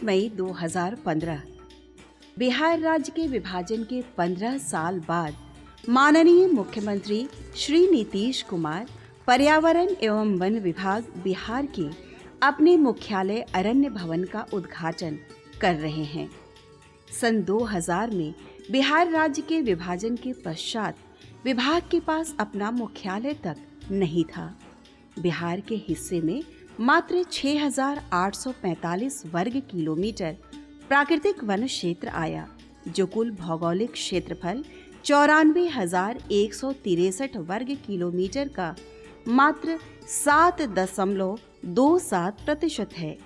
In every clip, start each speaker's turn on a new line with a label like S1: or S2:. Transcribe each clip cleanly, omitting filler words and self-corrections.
S1: मई 2015 बिहार राज्य के विभाजन के 15 साल बाद माननीय मुख्यमंत्री श्री नीतीश कुमार पर्यावरण एवं वन विभाग बिहार के अपने मुख्यालय अरण्य भवन का उद्घाटन कर रहे हैं। सन 2000 में बिहार राज्य के विभाजन के पश्चात विभाग के पास अपना मुख्यालय तक नहीं था। बिहार के हिस्से में मात्र 6,845 वर्ग किलोमीटर प्राकृतिक वन क्षेत्र आया, जो कुल भौगोलिक क्षेत्रफल 94,163 वर्ग किलोमीटर का मात्र 7.27% है।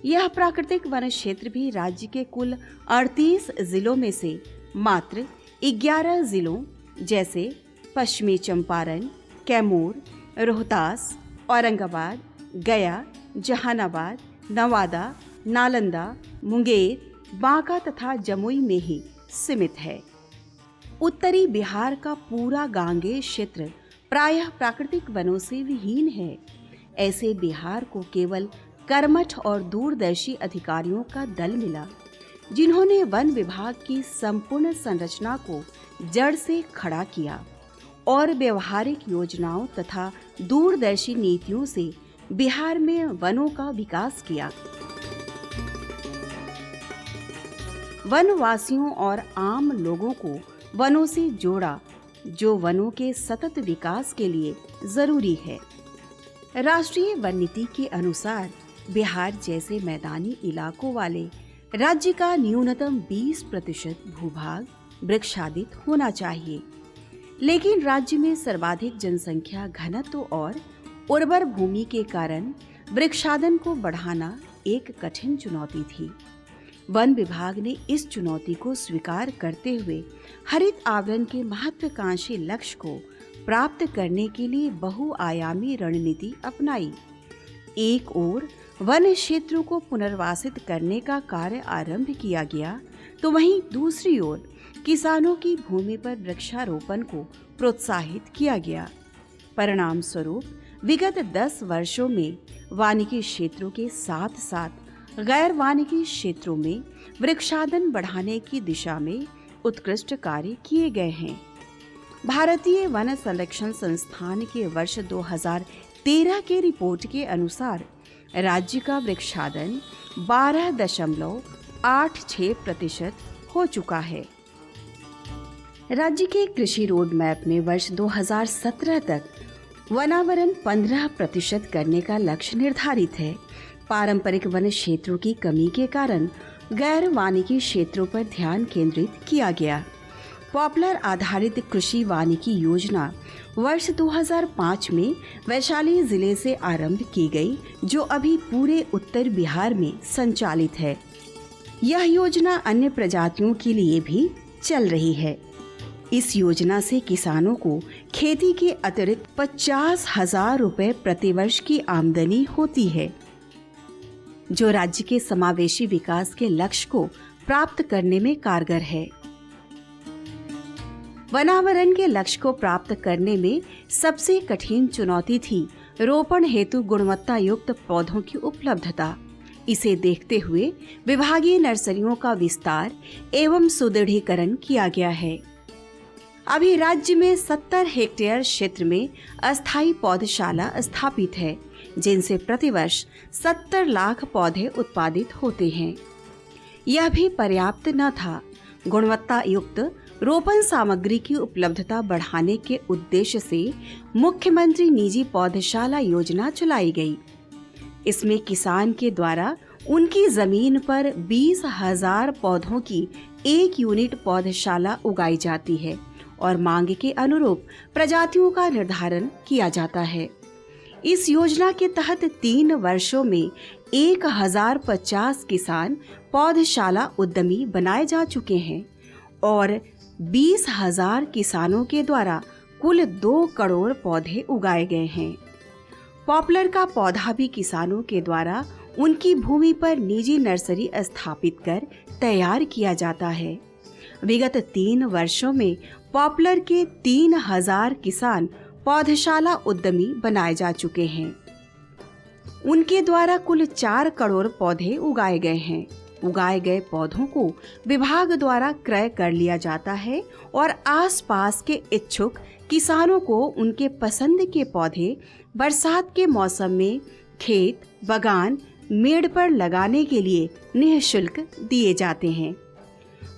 S1: यह प्राकृतिक वन क्षेत्र भी राज्य के कुल 38 जिलों में से मात्र 11 जिलों जैसे पश्चिमी चंपारण, कैमूर, रोहतास, औरंगाबाद, गया, जहानाबाद, नवादा, नालंदा, मुंगेर, बांका तथा जमुई में ही सीमित है। उत्तरी बिहार का पूरा गांगेय क्षेत्र प्रायः प्राकृतिक वनों से विहीन है। ऐसे बिहार को केवल कर्मठ और दूरदर्शी अधिकारियों का दल मिला, जिन्होंने वन विभाग की संपूर्ण संरचना को जड़ से खड़ा किया और व्यवहारिक योजनाओं तथा दूरदर्शी नीतियों से बिहार में वनों का विकास किया। वनवासियों और आम लोगों को वनों से जोड़ा, जो वनों के सतत विकास के लिए जरूरी है। राष्ट्रीय वन नीति के अनुसार बिहार जैसे मैदानी इलाकों वाले राज्य का न्यूनतम 20% भूभाग वृक्षादित होना चाहिए, लेकिन राज्य में सर्वाधिक जनसंख्या घनत्व और उर्वर भूमि के कारण वृक्षादन को बढ़ाना एक कठिन चुनौती थी। वन विभाग ने इस चुनौती को स्वीकार करते हुए हरित आवरण के महत्वाकांक्षी लक्ष्य को प्राप्त करने के लिए बहुआयामी रणनीति अपनाई। एक ओर वन क्षेत्रों को पुनर्वासित करने का कार्य आरंभ किया गया, तो वहीं दूसरी ओर किसानों की भूमि पर वृक्षारोपण को प्रोत्साहित किया गया। परिणाम स्वरूप विगत 10 वर्षों में वानिकी क्षेत्रों के साथ साथ गैर वानिकी क्षेत्रों में वृक्षादन बढ़ाने की दिशा में उत्कृष्ट कार्य किए गए हैं। भारतीय वन संरक्षण संस्थान के वर्ष 2013 के रिपोर्ट के अनुसार राज्य का वृक्षादन 12.86% हो चुका है। राज्य के कृषि रोड मैप में वर्ष 2017 तक वनावरण 15% करने का लक्ष्य निर्धारित है। पारंपरिक वन क्षेत्रों की कमी के कारण गैर वानिकी क्षेत्रों पर ध्यान केंद्रित किया गया। पॉपुलर आधारित कृषि वानिकी योजना वर्ष 2005 में वैशाली जिले से आरंभ की गई, जो अभी पूरे उत्तर बिहार में संचालित है। यह योजना अन्य प्रजातियों के लिए भी चल रही है। इस योजना से किसानों को खेती के अतिरिक्त 50,000 रुपए प्रतिवर्ष की आमदनी होती है, जो राज्य के समावेशी विकास के लक्ष्य को प्राप्त करने में कारगर है। वनावरण के लक्ष्य को प्राप्त करने में सबसे कठिन चुनौती थी रोपण हेतु गुणवत्ता युक्त पौधों की उपलब्धता। इसे देखते हुए विभागीय नर्सरियों का विस्तार एवं सुदृढ़ीकरण किया गया है। अभी राज्य में 70 हेक्टेयर क्षेत्र में अस्थायी पौधशाला स्थापित है, जिनसे प्रतिवर्ष 70 लाख पौधे उत्पादित होते हैं। यह भी पर्याप्त न था। गुणवत्ता युक्त रोपण सामग्री की उपलब्धता बढ़ाने के उद्देश्य से मुख्यमंत्री निजी पौधशाला योजना चलाई गई। इसमें किसान के द्वारा उनकी जमीन पर 20,000 पौधों की 1 यूनिट पौधशाला उगाई जाती है और मांग के अनुरूप प्रजातियों का निर्धारण किया जाता है। इस योजना के तहत 3 वर्षों में 1050 किसान पौधशाला उद्यमी बनाए जा चुके हैं और 20,000 किसानों के द्वारा कुल 2 करोड़ पौधे उगाए गए हैं। पॉपुलर का पौधा भी किसानों के द्वारा उनकी भूमि पर निजी नर्सरी स्थापित कर तैयार किया जाता है। विगत 3 वर्षों में पॉपुलर के 3,000 किसान पौधशाला उद्यमी बनाए जा चुके हैं। उनके द्वारा कुल 4 करोड़ पौधे उगाए गए हैं। उगाए गए पौधों को विभाग द्वारा क्रय कर लिया जाता है और आसपास के इच्छुक किसानों को उनके पसंद के पौधे बरसात के मौसम में खेत, बगान, मेड़ पर लगाने के लिए निःशुल्क दिए जाते हैं।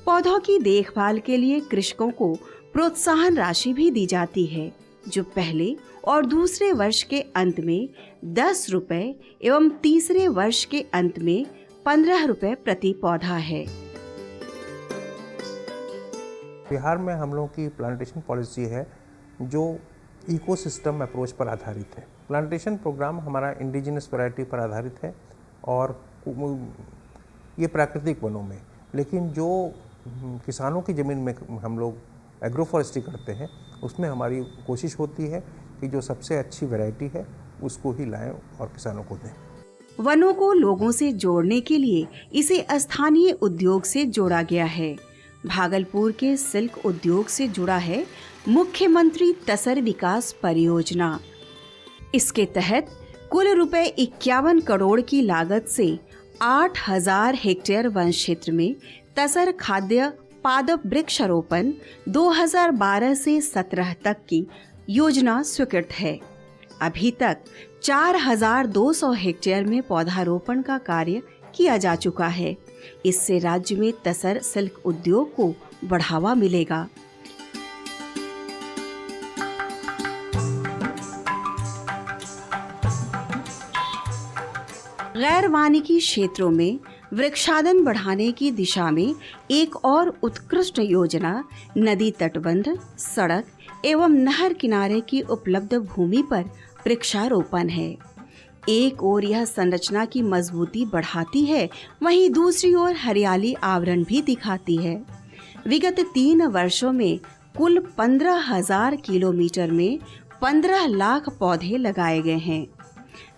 S1: पौधों की देखभाल के लिए कृषकों को प्रोत्साहन राशि भी दी जाती है, जो पहले और दूसरे वर्ष के अंत में 10 रुपए एवं तीसरे वर्ष के अंत में 15 रुपए प्रति पौधा है।
S2: बिहार में हम लोगों की प्लांटेशन पॉलिसी है जो इकोसिस्टम अप्रोच पर आधारित है। प्लांटेशन प्रोग्राम हमारा इंडिजिनस वैरायटी पर आधारित है और ये प्राकृतिक वनों में, लेकिन जो किसानों की ज़मीन में हम लोग एग्रोफॉरेस्ट्री करते हैं उसमें हमारी कोशिश होती है कि जो सबसे अच्छी वैरायटी है उसको ही लाएं और किसानों को दें।
S1: वनों को लोगों से जोड़ने के लिए इसे स्थानीय उद्योग से जोड़ा गया है। भागलपुर के सिल्क उद्योग से जुड़ा है मुख्यमंत्री तसर विकास परियोजना। इसके तहत कुल रुपए 51 करोड़ की लागत से 8000 हेक्टेयर वन क्षेत्र में तसर खाद्य पादप वृक्षारोपण 2012 से 17 तक की योजना स्वीकृत है। अभी तक 4200 हेक्टेयर में पौधारोपण का कार्य किया जा चुका है। इससे राज्य में तसर सिल्क उद्योग को बढ़ावा मिलेगा। गैर वानिकी क्षेत्रों में वृक्षादन बढ़ाने की दिशा में एक और उत्कृष्ट योजना नदी तटबंध, सड़क एवं नहर किनारे की उपलब्ध भूमि पर वृक्षारोपण है। एक ओर यह संरचना की मजबूती बढ़ाती है, वहीं दूसरी ओर हरियाली आवरण भी दिखाती है। विगत 3 वर्षों में कुल 15,000 किलोमीटर में 15 लाख पौधे लगाए गए हैं।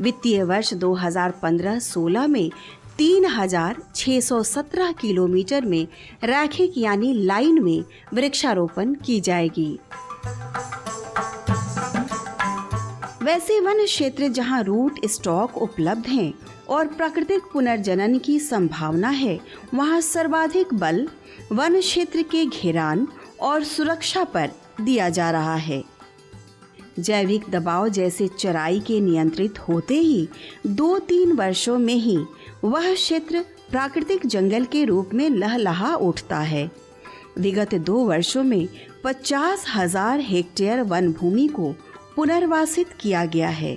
S1: वित्तीय वर्ष 2015-16 में 3,617 किलोमीटर में रैखिक यानी लाइन में वृक्षारोपण की जाएगी। वैसे वन क्षेत्र जहां रूट स्टॉक उपलब्ध हैं और प्राकृतिक पुनर्जनन की संभावना है, वहां सर्वाधिक बल वन क्षेत्र के घेरान और सुरक्षा पर दिया जा रहा है। जैविक दबाव जैसे चराई के नियंत्रित होते ही 2-3 वर्षों में ही वह क्षेत्र प्राकृतिक जंगल के रूप में लहलहा उठता है। विगत 2 वर्षों में 50,000 हेक्टेयर वन भूमि को पुनर्वासित किया गया है।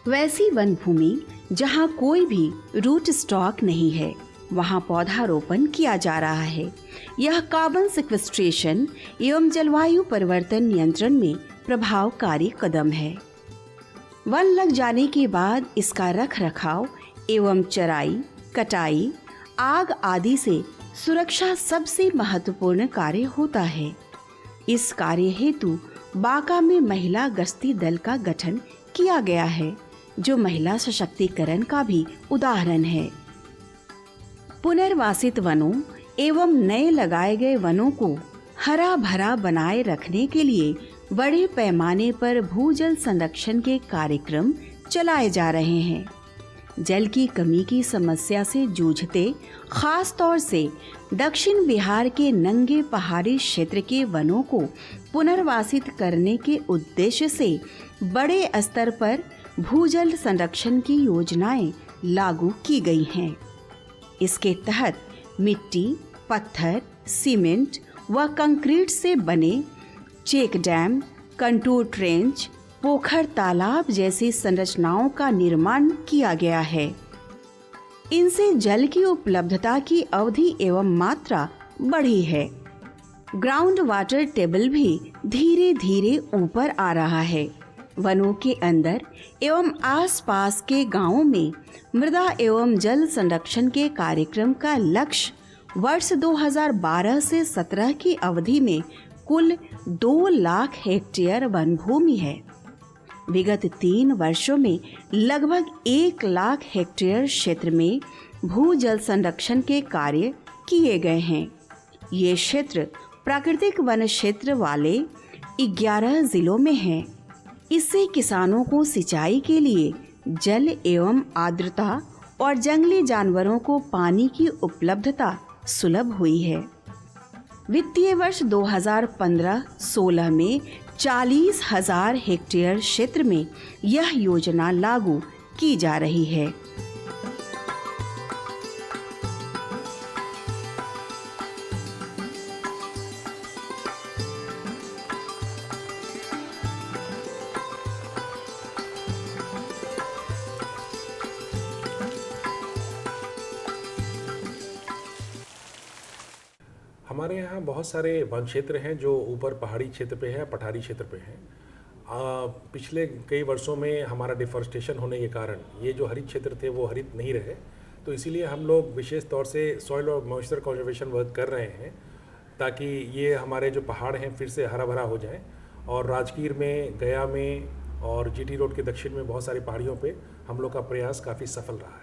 S1: वैसी वन भूमि जहां कोई भी रूट स्टॉक नहीं है, वहां पौधारोपण किया जा रहा है। यह कार्बन सिक्वेस्ट्रेशन एवं जलवायु परिवर्तन नियंत्रण में प्रभावकारी कदम है। वन लग जाने के बाद इसका रख रखाव एवं चराई, कटाई, आग आदि से सुरक्षा सबसे महत्वपूर्ण कार्य होता है। इस कार्य हेतु बांका में महिला गश्ती दल का गठन किया गया है, जो महिला सशक्तिकरण का भी उदाहरण है। पुनर्वासित वनों एवं नए लगाए गए वनों को हरा भरा बनाए रखने के लिए बड़े पैमाने पर भूजल संरक्षण के कार्यक्रम चलाए जा रहे हैं। जल की कमी की समस्या से जूझते खास तौर से दक्षिण बिहार के नंगे पहाड़ी क्षेत्र के वनों को पुनर्वासित करने के उद्देश्य से बड़े स्तर पर भूजल संरक्षण की योजनाएं लागू की गई हैं। इसके तहत मिट्टी, पत्थर, सीमेंट व कंक्रीट से बने चेक डैम, कंटूर ट्रेंच, पोखर, तालाब जैसी संरचनाओं का निर्माण किया गया है। इनसे जल की उपलब्धता की अवधि एवं मात्रा बढ़ी है। ग्राउंड वाटर टेबल भी धीरे धीरे ऊपर आ रहा है। वनों के अंदर एवं आसपास के गांवों में मृदा एवं जल संरक्षण के कार्यक्रम का लक्ष्य वर्ष 2012 से 17 की अवधि में कुल 2 लाख हेक्टेयर वन भूमि है। विगत 3 वर्षों में लगभग 1 लाख हेक्टेयर क्षेत्र में भूजल संरक्षण के कार्य किए गए हैं। ये क्षेत्र प्राकृतिक वन क्षेत्र वाले 11 जिलों में हैं। इससे किसानों को सिंचाई के लिए जल एवं आर्द्रता और जंगली जानवरों को पानी की उपलब्धता सुलभ हुई है। वित्तीय वर्ष 2015-16 में 40,000 हेक्टेयर क्षेत्र में यह योजना लागू की जा रही है।
S3: हमारे यहाँ बहुत सारे वन क्षेत्र हैं जो ऊपर पहाड़ी क्षेत्र पे है, पठारी क्षेत्र पे हैं। पिछले कई वर्षों में हमारा डिफॉरेस्टेशन होने के कारण ये जो हरित क्षेत्र थे वो हरित नहीं रहे, तो इसीलिए हम लोग विशेष तौर से सॉइल और मॉइस्चर कंजर्वेशन वर्क कर रहे हैं ताकि ये हमारे जो पहाड़ हैं फिर से हरा भरा हो जाए। और राजगीर में, गया में और जीटी रोड के दक्षिण में बहुत सारी पहाड़ियों पे हम लोग का प्रयास काफ़ी सफल रहा है।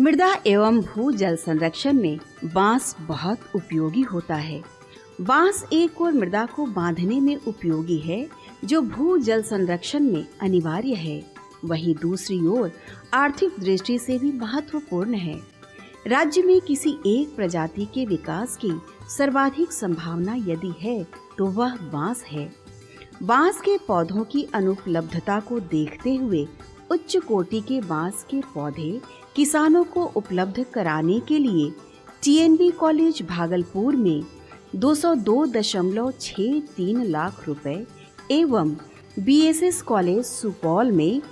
S1: मृदा एवं भू जल संरक्षण में बांस बहुत उपयोगी होता है। बांस एक और मृदा को बांधने में उपयोगी है जो भू जल संरक्षण में अनिवार्य है, वहीं दूसरी ओर आर्थिक दृष्टि से भी महत्वपूर्ण है। राज्य में किसी एक प्रजाति के विकास की सर्वाधिक संभावना यदि है तो वह बांस है। बांस के पौधों की अनुपलब्धता को देखते हुए उच्च कोटि के बांस के पौधे किसानों को उपलब्ध कराने के लिए टीएनबी कॉलेज भागलपुर में 202.63 लाख रुपए एवं बीएसएस कॉलेज सुपौल में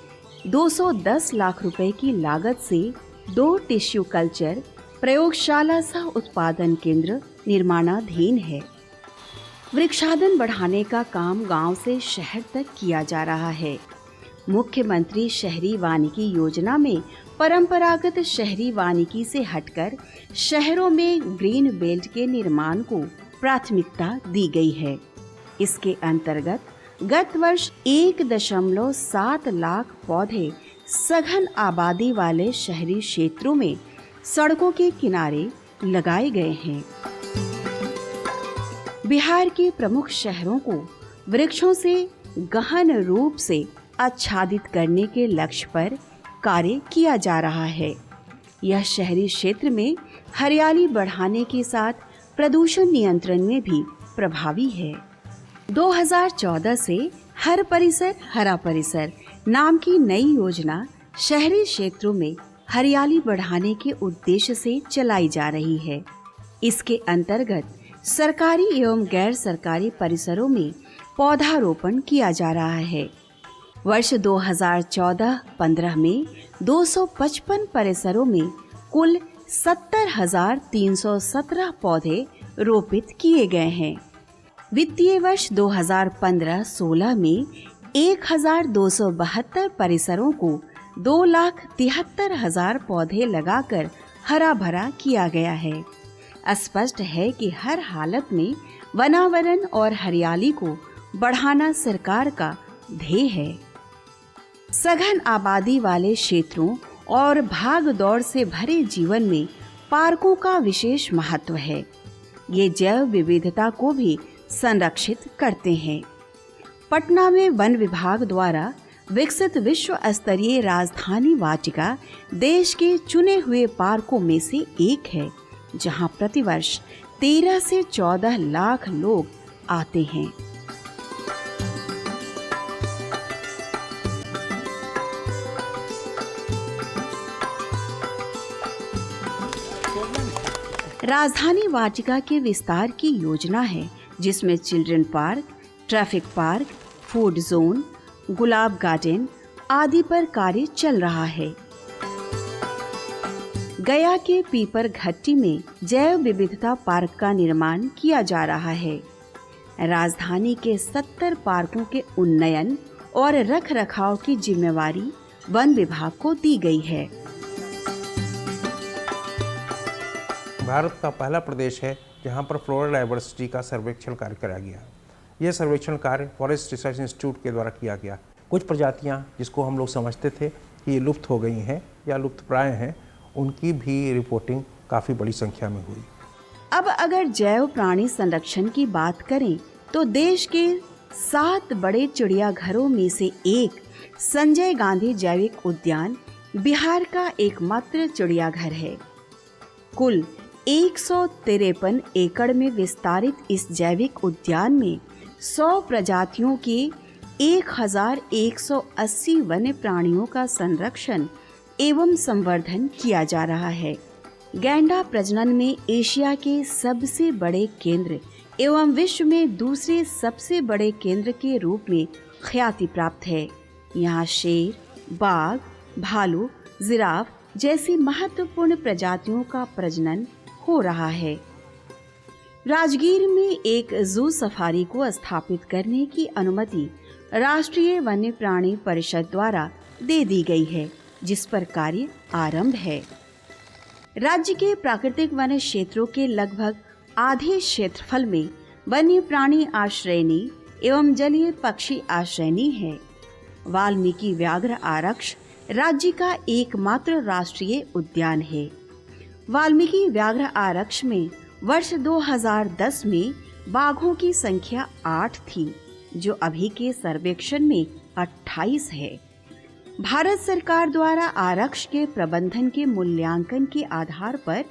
S1: 210 लाख रुपए की लागत से 2 टिश्यू कल्चर प्रयोगशाला सह उत्पादन केंद्र निर्माणाधीन है। वृक्षादन बढ़ाने का काम गांव से शहर तक किया जा रहा है। मुख्यमंत्री शहरी वानिकी योजना में परंपरागत शहरी वानिकी से हटकर शहरों में ग्रीन बेल्ट के निर्माण को प्राथमिकता दी गई है। इसके अंतर्गत गत वर्ष 1.7 लाख पौधे सघन आबादी वाले शहरी क्षेत्रों में सड़कों के किनारे लगाए गए हैं। बिहार के प्रमुख शहरों को वृक्षों से गहन रूप से आच्छादित करने के लक्ष्य पर कार्य किया जा रहा है। यह शहरी क्षेत्र में हरियाली बढ़ाने के साथ प्रदूषण नियंत्रण में भी प्रभावी है। 2014 से हर परिसर हरा परिसर नाम की नई योजना शहरी क्षेत्रों में हरियाली बढ़ाने के उद्देश्य से चलाई जा रही है। इसके अंतर्गत सरकारी एवं गैर सरकारी परिसरों में पौधारोपण किया जा रहा है। वर्ष 2014-15 में 255 परिसरों में कुल 70,317 पौधे रोपित किए गए हैं। वित्तीय वर्ष 2015-16 में 1,272 परिसरों को 2,73,000 पौधे लगाकर हरा भरा किया गया है। स्पष्ट है कि हर हालत में वनावरण और हरियाली को बढ़ाना सरकार का ध्येय है। सघन आबादी वाले क्षेत्रों और भाग दौड़ से भरे जीवन में पार्कों का विशेष महत्व है। ये जैव विविधता को भी संरक्षित करते हैं। पटना में वन विभाग द्वारा विकसित विश्व स्तरीय राजधानी वाटिका देश के चुने हुए पार्कों में से एक है, जहां प्रतिवर्ष 13 से 14 लाख लोग आते हैं। राजधानी वाटिका के विस्तार की योजना है, जिसमें children park, traffic park, food zone, गुलाब गार्डन आदि पर कार्य चल रहा है। गया के पीपर घट्टी में जैव विविधता पार्क का निर्माण किया जा रहा है। राजधानी के 70 पार्कों के उन्नयन और रखरखाव की जिम्मेवारी वन विभाग को दी गई है।
S2: भारत का पहला प्रदेश है जहां पर फ्लोरल डाइवर्सिटी का सर्वेक्षण कार्य करा गया। यह सर्वेक्षण कार्य फॉरेस्ट रिसर्च इंस्टीट्यूट के द्वारा किया गया। कुछ प्रजातियां जिसको हम लोग समझते थे कि ये लुप्त हो गई हैं या लुप्त प्राय हैं, उनकी भी रिपोर्टिंग काफ़ी बड़ी संख्या में हुई।
S1: अब अगर जैव प्राणी संरक्षण की बात करें तो देश के 7 बड़े चिड़ियाघरों में से एक संजय गांधी जैविक उद्यान बिहार का एकमात्र चिड़ियाघर है। कुल 153 एकड़ में विस्तारित इस जैविक उद्यान में 100 प्रजातियों के 1180 वन्य प्राणियों का संरक्षण एवं संवर्धन किया जा रहा है। गैंडा प्रजनन में एशिया के सबसे बड़े केंद्र एवं विश्व में दूसरे सबसे बड़े केंद्र के रूप में ख्याति प्राप्त है। यहाँ शेर, बाघ, भालू, जिराफ जैसी महत्वपूर्ण प्रजातियों का प्रजनन हो रहा है। राजगीर में एक जू सफारी को स्थापित करने की अनुमति राष्ट्रीय वन्य प्राणी परिषद द्वारा दे दी गई है, जिस पर कार्य आरंभ है। राज्य के प्राकृतिक वन्य क्षेत्रों के लगभग आधे क्षेत्रफल में वन्य प्राणी आश्रयनी एवं जलीय पक्षी आश्रयनी है। वाल्मीकि व्याघ्र आरक्ष राज्य का एकमात्र राष्ट्रीय उद्यान है। वाल्मीकि व्याघ्र आरक्ष में वर्ष 2010 में बाघों की संख्या 8 थी, जो अभी के सर्वेक्षण में 28 है। भारत सरकार द्वारा आरक्ष के प्रबंधन के मूल्यांकन के आधार पर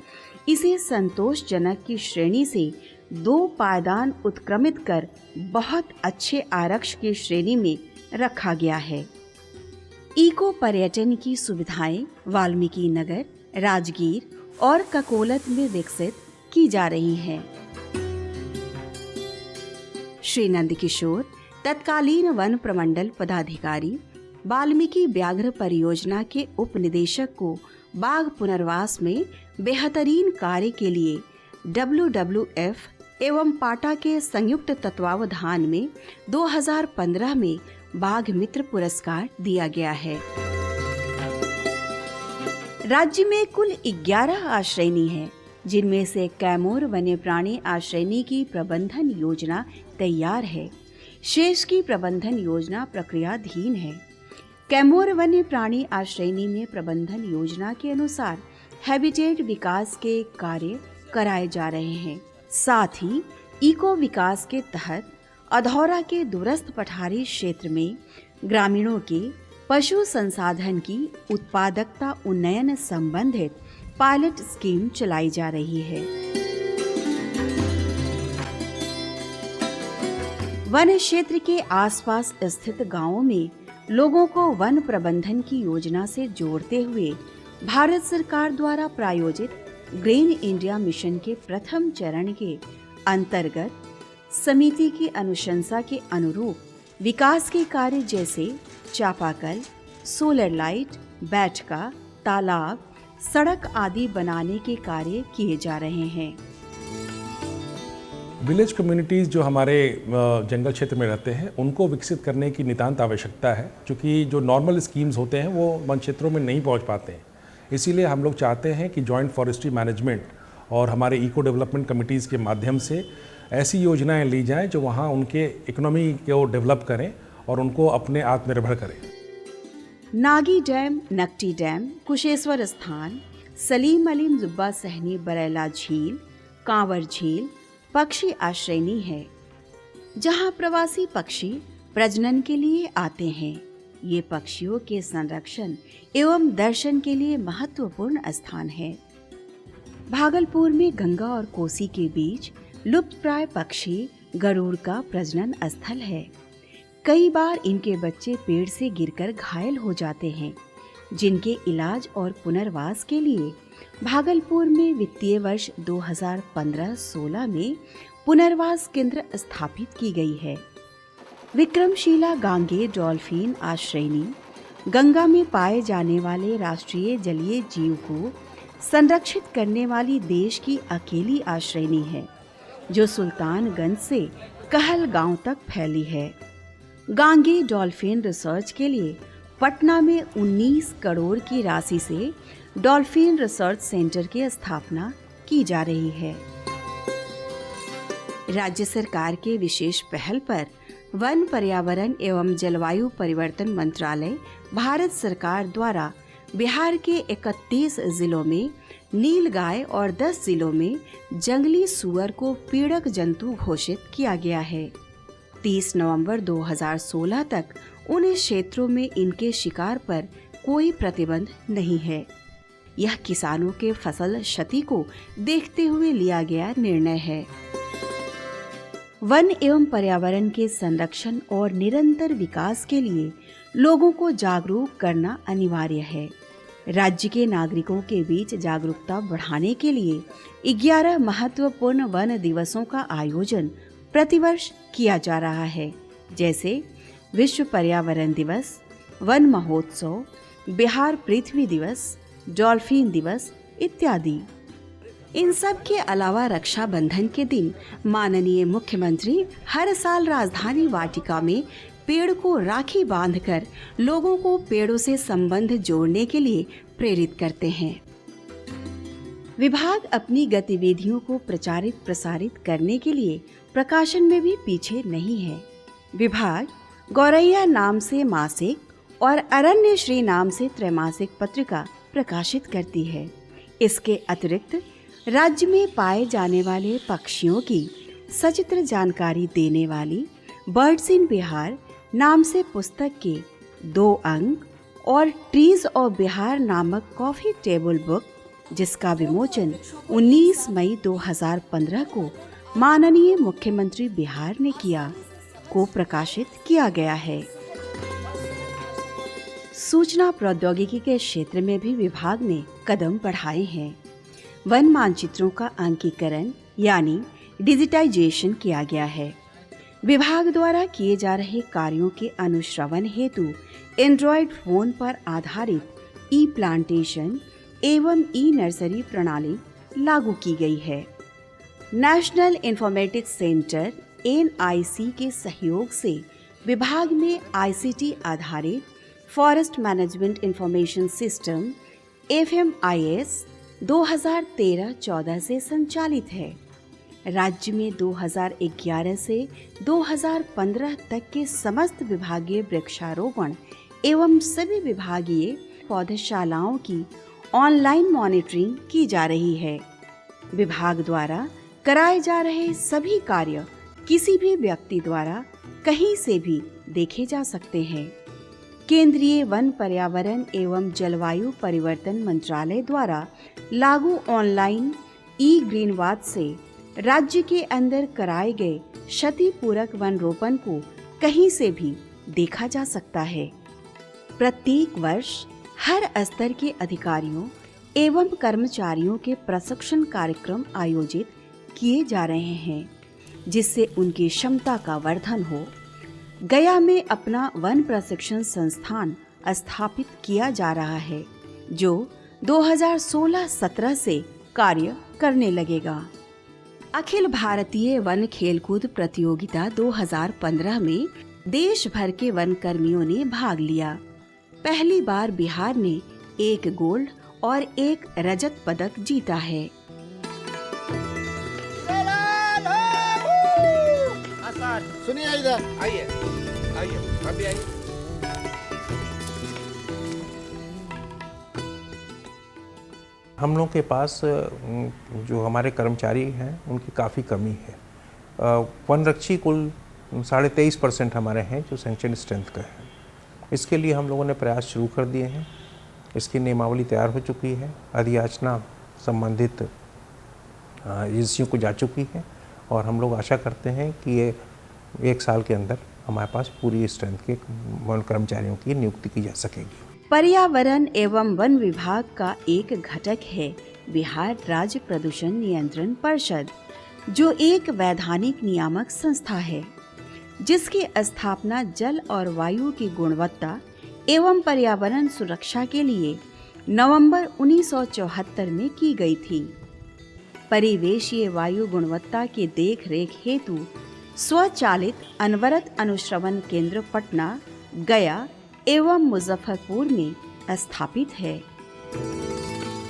S1: इसे संतोषजनक की श्रेणी से 2 पायदान उत्क्रमित कर बहुत अच्छे आरक्ष की श्रेणी में रखा गया है। इको पर्यटन की सुविधाएं वाल्मीकि नगर, राजगीर और ककोलत में विकसित की जा रही हैं। श्री नंदकिशोर तत्कालीन वन प्रमंडल पदाधिकारी, वाल्मीकि व्याघ्र परियोजना के उप निदेशक को बाघ पुनर्वास में बेहतरीन कार्य के लिए WWF एवं पाटा के संयुक्त तत्वावधान में 2015 में बाघ मित्र पुरस्कार दिया गया है। राज्य में कुल 11 आश्रयनी है, जिनमें से कैमूर वन्य प्राणी आश्रयनी की प्रबंधन योजना तैयार है। शेष की प्रबंधन योजना प्रक्रियाधीन है। कैमूर वन्य प्राणी आश्रयनी में प्रबंधन योजना के अनुसार हैबिटेट विकास के कार्य कराए जा रहे हैं। साथ ही इको विकास के तहत अधौरा के दूरस्थ पठारी क्षेत्र में ग्रामीणों के पशु संसाधन की उत्पादकता उन्नयन संबंधित पायलट स्कीम चलाई जा रही है। वन क्षेत्र के आसपास स्थित गांवों में लोगों को वन प्रबंधन की योजना से जोड़ते हुए भारत सरकार द्वारा प्रायोजित ग्रीन इंडिया मिशन के प्रथम चरण के अंतर्गत समिति की अनुशंसा के अनुरूप विकास के कार्य जैसे चापाकल, सोलर लाइट, बैठका, तालाब, सड़क आदि बनाने के कार्य किए जा रहे हैं।
S3: विलेज कम्युनिटीज़ जो हमारे जंगल क्षेत्र में रहते हैं, उनको विकसित करने की नितांत आवश्यकता है, क्योंकि जो नॉर्मल स्कीम्स होते हैं वो वन क्षेत्रों में नहीं पहुंच पाते हैं। इसीलिए हम लोग चाहते हैं कि जॉइंट फॉरेस्ट्री मैनेजमेंट और हमारे इको डेवलपमेंट कमिटीज़ के माध्यम से ऐसी योजनाएं ली जाएं जो वहाँ उनके इकोनॉमी को डेवलप करें और उनको अपने आत्मनिर्भर करें।
S1: नागी डैम, नकटी डैम, कुशेश्वर स्थान, सलीम अलीम जुब्बा सहनी बरैला झील, कांवर झील पक्षी आश्रयनी है, जहां प्रवासी पक्षी प्रजनन के लिए आते हैं। ये पक्षियों के संरक्षण एवं दर्शन के लिए महत्वपूर्ण स्थान है। भागलपुर में गंगा और कोसी के बीच लुप्तप्राय पक्षी गरुड़ का प्रजनन स्थल है। कई बार इनके बच्चे पेड़ से गिरकर घायल हो जाते हैं, जिनके इलाज और पुनर्वास के लिए भागलपुर में वित्तीय वर्ष 2015-16 में पुनर्वास केंद्र स्थापित की गई है। विक्रमशिला गांगे डॉल्फिन आश्रयनी गंगा में पाए जाने वाले राष्ट्रीय जलीय जीव को संरक्षित करने वाली देश की अकेली आश्रयनी है, जो सुल्तानगंज से कहलगांव तक फैली है। गांगे डॉल्फिन रिसर्च के लिए पटना में 19 करोड़ की राशि से डॉल्फिन रिसर्च सेंटर की स्थापना की जा रही है। राज्य सरकार के विशेष पहल पर वन, पर्यावरण एवं जलवायु परिवर्तन मंत्रालय भारत सरकार द्वारा बिहार के 31 जिलों में नीलगाय और 10 जिलों में जंगली सुअर को पीड़क जंतु घोषित किया गया है। 30 नवंबर 2016 तक उन क्षेत्रों में इनके शिकार पर कोई प्रतिबंध नहीं है। यह किसानों के फसल क्षति को देखते हुए लिया गया निर्णय है। वन एवं पर्यावरण के संरक्षण और निरंतर विकास के लिए लोगों को जागरूक करना अनिवार्य है। राज्य के नागरिकों के बीच जागरूकता बढ़ाने के लिए 11 महत्वपूर्ण वन दिवसों का आयोजन प्रतिवर्ष किया जा रहा है, जैसे विश्व पर्यावरण दिवस, वन महोत्सव, बिहार पृथ्वी दिवस, डॉल्फिन दिवस इत्यादि। इन सब के अलावा रक्षाबंधन के दिन माननीय मुख्यमंत्री हर साल राजधानी वाटिका में पेड़ को राखी बांधकर लोगों को पेड़ों से संबंध जोड़ने के लिए प्रेरित करते हैं। विभाग अपनी गतिविधियों को प्रचारित प्रसारित करने के लिए प्रकाशन में भी पीछे नहीं है। विभाग गौरैया नाम से मासिक और अरण्य श्री नाम से त्रैमासिक पत्रिका प्रकाशित करती है। इसके अतिरिक्त राज्य में पाए जाने वाले पक्षियों की सचित्र जानकारी देने वाली बर्ड्स इन बिहार नाम से पुस्तक के 2 अंक और ट्रीज ऑफ बिहार नामक कॉफी टेबल बुक, जिसका विमोचन 19 मई 2015 को माननीय मुख्यमंत्री बिहार ने किया, को प्रकाशित किया गया है। सूचना प्रौद्योगिकी के क्षेत्र में भी विभाग ने कदम बढ़ाए हैं। वन मानचित्रों का अंकीकरण यानी डिजिटाइजेशन किया गया है। विभाग द्वारा किए जा रहे कार्यों के अनुश्रवण हेतु एंड्रॉयड फोन पर आधारित ई प्लांटेशन एवं ई नर्सरी प्रणाली लागू की गई है। नेशनल इंफॉर्मेटिक्स सेंटर NIC के सहयोग से विभाग में ICT आधारित forest management information system FMIS 2013-14 से संचालित है। राज्य में 2011 से 2015 तक के समस्त विभागीय वृक्षारोपण एवं सभी विभागीय पौधशालाओं की ऑनलाइन मॉनिटरिंग की जा रही है। विभाग द्वारा कराए जा रहे सभी कार्य किसी भी व्यक्ति द्वारा कहीं से भी देखे जा सकते हैं। केंद्रीय वन पर्यावरण एवं जलवायु परिवर्तन मंत्रालय द्वारा लागू ऑनलाइन ई ग्रीनवाद से राज्य के अंदर कराए गए क्षतिपूरक वन रोपण को कहीं से भी देखा जा सकता है। प्रत्येक वर्ष हर स्तर के अधिकारियों एवं कर्मचारियों के प्रशिक्षण कार्यक्रम आयोजित किए जा रहे हैं, जिससे उनकी क्षमता का वर्धन हो। गया में अपना वन प्रशिक्षण संस्थान स्थापित किया जा रहा है, जो 2016-17 से कार्य करने लगेगा। अखिल भारतीय वन खेलकूद प्रतियोगिता 2015 में देश भर के वन कर्मियों ने भाग लिया। पहली बार बिहार ने 1 गोल्ड और 1 रजत पदक जीता है।
S4: सुनिए इधर
S3: आइए अभी आइए।
S2: हम लोग के पास जो हमारे कर्मचारी हैं उनकी काफ़ी कमी है। वनरक्षी कुल 23.5% हमारे हैं जो सैंक्शन स्ट्रेंथ का है। इसके लिए हम लोगों ने प्रयास शुरू कर दिए हैं। इसकी नियमावली तैयार हो चुकी है, अधियाचना संबंधित एजेंसियों को जा चुकी है और हम लोग आशा करते हैं कि ये 1 साल के अंदर हमारे पास पूरी स्ट्रेंथ के वन कर्मचारियों की नियुक्ति की जा सकेगी।
S1: पर्यावरण एवं वन विभाग का एक घटक है बिहार राज्य प्रदूषण नियंत्रण परिषद, जो एक वैधानिक नियामक संस्था है, जिसकी स्थापना जल और वायु की गुणवत्ता एवं पर्यावरण सुरक्षा के लिए नवंबर 1974 में की गई थी। परिवेशीय वायु गुणवत्ता की देख-रेख हेतु स्वचालित अनवरत अनुश्रवण केंद्र पटना, गया एवं मुजफ्फरपुर में स्थापित है।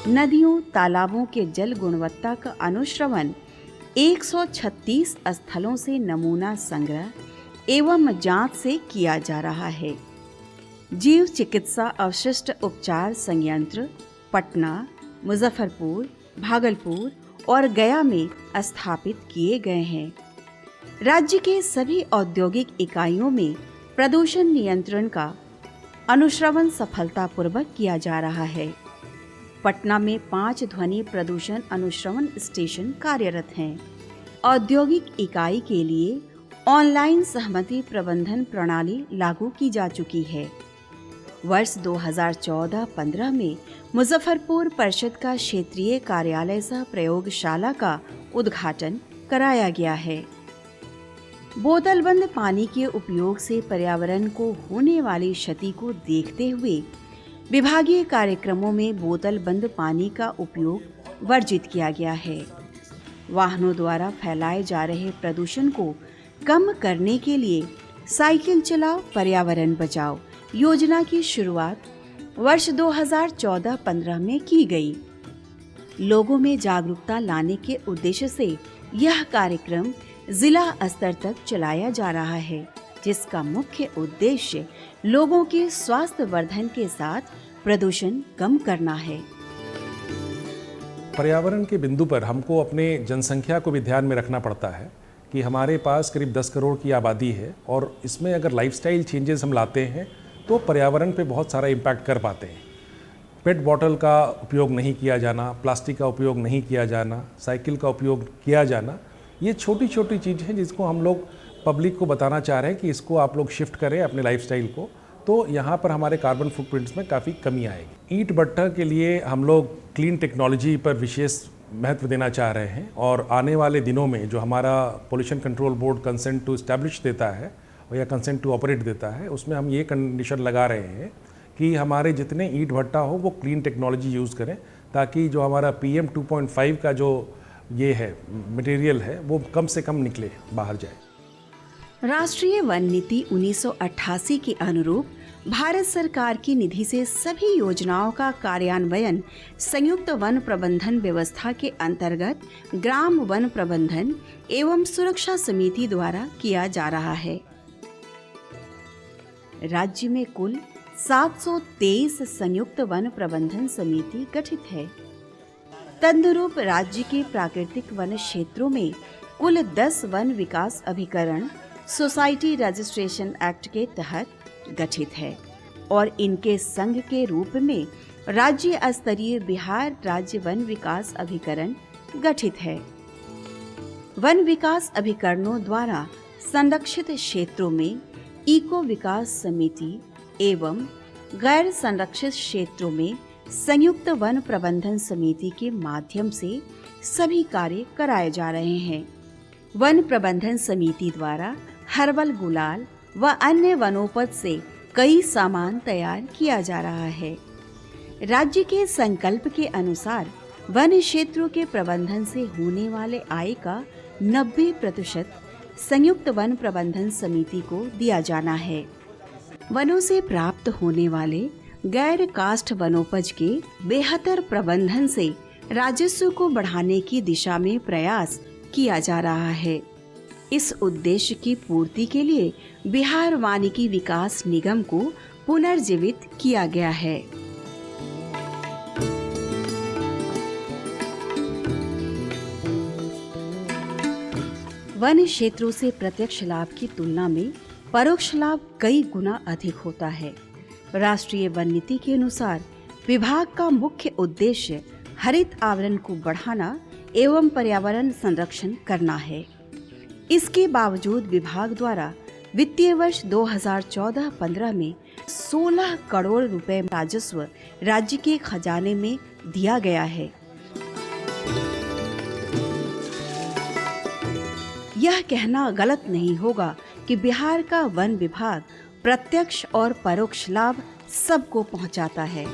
S1: नदियों, तालाबों के जल गुणवत्ता का अनुश्रवण 136 स्थलों से नमूना संग्रह एवं जांच से किया जा रहा है। जीव चिकित्सा अवशिष्ट उपचार संयंत्र पटना, मुजफ्फरपुर, भागलपुर और गया में स्थापित किए गए हैं। राज्य के सभी औद्योगिक इकाइयों में प्रदूषण नियंत्रण का अनुश्रवण सफलतापूर्वक किया जा रहा है। पटना में 5 ध्वनि प्रदूषण अनुश्रवण स्टेशन कार्यरत हैं। औद्योगिक इकाई के लिए ऑनलाइन सहमति प्रबंधन प्रणाली लागू की जा चुकी है। वर्ष 2014-15 में मुजफ्फरपुर परिषद का क्षेत्रीय कार्यालय सह प्रयोगशाला का उद्घाटन कराया गया है। बोतलबंद पानी के उपयोग से पर्यावरण को होने वाली क्षति को देखते हुए विभागीय कार्यक्रमों में बोतल बंद पानी का उपयोग वर्जित किया गया है। वाहनों द्वारा फैलाए जा रहे प्रदूषण को कम करने के लिए साइकिल चलाओ पर्यावरण बचाओ योजना की शुरुआत वर्ष 2014-15 में की गई। लोगों में जागरूकता लाने के उद्देश्य से यह कार्यक्रम जिला स्तर तक चलाया जा रहा है, जिसका मुख्य उद्देश्य लोगों के स्वास्थ्य वर्धन के साथ प्रदूषण कम करना है।
S3: पर्यावरण के बिंदु पर हमको अपने जनसंख्या को भी ध्यान में रखना पड़ता है कि हमारे पास करीब 10 करोड़ की आबादी है और इसमें अगर लाइफस्टाइल चेंजेस हम लाते हैं तो पर्यावरण पे बहुत सारा इम्पैक्ट कर पाते हैं। पेट बॉटल का उपयोग नहीं किया जाना, प्लास्टिक का उपयोग नहीं किया जाना, साइकिल का उपयोग किया जाना, ये छोटी छोटी चीज़ हैं जिसको हम लोग पब्लिक को बताना चाह रहे हैं कि इसको आप लोग शिफ्ट करें अपने लाइफस्टाइल को, तो यहाँ पर हमारे कार्बन फुटप्रिंट्स में काफ़ी कमी आएगी। ईंट भट्ठा के लिए हम लोग क्लीन टेक्नोलॉजी पर विशेष महत्व देना चाह रहे हैं और आने वाले दिनों में जो हमारा pollution control board consent to establish देता है और या कंसेंट टू ऑपरेट देता है, उसमें हम ये कंडीशन लगा रहे हैं कि हमारे जितने ईंट भट्टा हो वो क्लीन टेक्नोलॉजी यूज़ करें, ताकि जो हमारा PM 2.5 का जो ये है मटेरियल है वो कम से कम निकले, बाहर जाए।
S1: राष्ट्रीय वन नीति 1988 के अनुरूप भारत सरकार की निधि से सभी योजनाओं का कार्यान्वयन संयुक्त वन प्रबंधन व्यवस्था के अंतर्गत ग्राम वन प्रबंधन एवं सुरक्षा समिति द्वारा किया जा रहा है। राज्य में कुल 723 संयुक्त वन प्रबंधन समिति गठित है। तदनुरूप राज्य के प्राकृतिक वन क्षेत्रों में कुल 10 वन विकास अभिकरण सोसाइटी रजिस्ट्रेशन एक्ट के तहत गठित है और इनके संघ के रूप में राज्य स्तरीय बिहार राज्य वन विकास अभिकरण गठित है। वन विकास अभिकरणों द्वारा संरक्षित क्षेत्रों में इको विकास समिति एवं गैर संरक्षित क्षेत्रों में संयुक्त वन प्रबंधन समिति के माध्यम से सभी कार्य कराए जा रहे हैं। वन प्रबंधन समिति द्वारा हर्बल गुलाल व अन्य वनोपज से कई सामान तैयार किया जा रहा है। राज्य के संकल्प के अनुसार वन क्षेत्रों के प्रबंधन से होने वाले आय का 90% संयुक्त वन प्रबंधन समिति को दिया जाना है। वनों से प्राप्त होने वाले गैर काष्ठ वनोपज के बेहतर प्रबंधन से राजस्व को बढ़ाने की दिशा में प्रयास किया जा रहा है। इस उद्देश्य की पूर्ति के लिए बिहार वानिकी विकास निगम को पुनर्जीवित किया गया है। वन क्षेत्रों से प्रत्यक्ष लाभ की तुलना में परोक्ष लाभ कई गुना अधिक होता है। राष्ट्रीय वन नीति के अनुसार विभाग का मुख्य उद्देश्य हरित आवरण को बढ़ाना एवं पर्यावरण संरक्षण करना है। इसके बावजूद विभाग द्वारा वित्तीय वर्ष 2014-15 में 16 करोड़ रुपए राजस्व राज्य के खजाने में दिया गया है। यह कहना गलत नहीं होगा कि बिहार का वन विभाग प्रत्यक्ष और परोक्ष लाभ सबको पहुंचाता है।